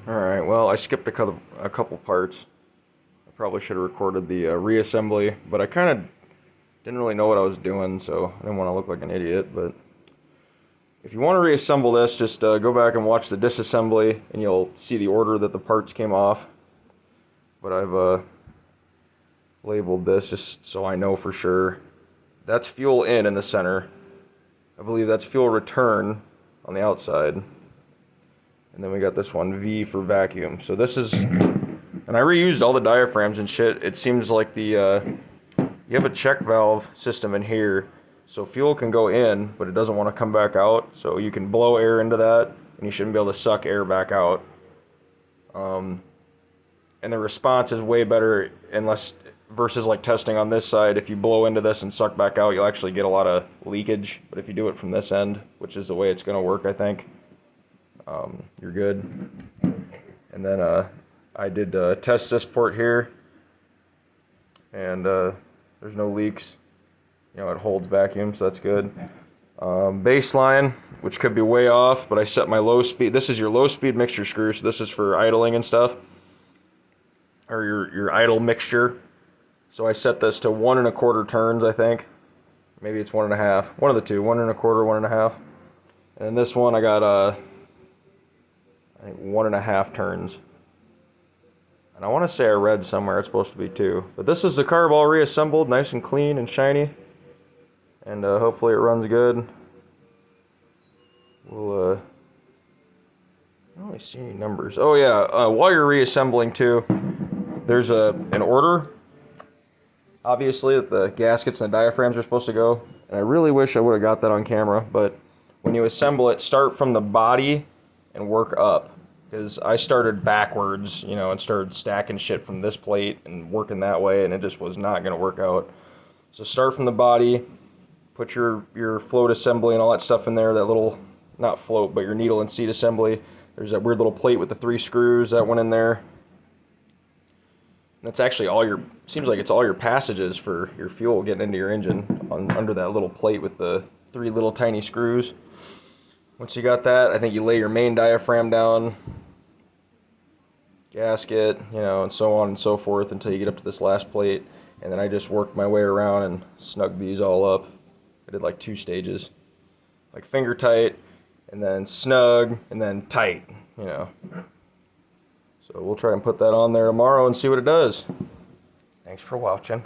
Alright, well, I skipped a couple parts. I probably should have recorded the reassembly, but I kind of didn't really know what I was doing, so I didn't want to look like an idiot. But if you want to reassemble this, just go back and watch the disassembly, and you'll see the order that the parts came off. But I've labeled this just so I know for sure. That's fuel in the center. I believe that's fuel return on the outside. And then we got this one, V for vacuum. So this is, and I reused all the diaphragms and shit. It seems like the, you have a check valve system in here. So fuel can go in, but it doesn't want to come back out. So you can blow air into that, and you shouldn't be able to suck air back out. And the response is way better unless, versus like testing on this side. If you blow into this and suck back out, you'll actually get a lot of leakage. But if you do it from this end, which is the way it's going to work, I think, you're good. And then I did test this port here, and there's no leaks. You know, it holds vacuum, so that's good. Baseline, which could be way off, but I set my low speed. This is your low speed mixture screw, so this is for idling and stuff, or your idle mixture. So I set this to 1 1/4 turns, I think. Maybe it's 1 1/2. One of the two, 1 1/4, 1 1/2. And then this one I got I think 1 1/2 turns. And I want to say I read somewhere it's supposed to be 2. But this is the carb all reassembled, nice and clean and shiny. And hopefully it runs good. We'll, I don't really see any numbers. Oh yeah, while you're reassembling too, there's an order, obviously, that the gaskets and the diaphragms are supposed to go. And I really wish I would have got that on camera, but when you assemble it, start from the body and work up. Because I started backwards, you know, and started stacking shit from this plate and working that way, and it just was not going to work out. So start from the body, put your float assembly and all that stuff in there, that little, not float, but your needle and seat assembly. There's that weird little plate with the 3 screws that went in there. That's actually all your, seems like it's all your passages for your fuel getting into your engine under that little plate with the 3 little tiny screws. Once you got that, I think you lay your main diaphragm down, gasket, you know, and so on and so forth until you get up to this last plate. And then I just worked my way around and snugged these all up. I did like 2 stages, like finger tight, and then snug, and then tight, you know. So we'll try and put that on there tomorrow and see what it does. Thanks for watching.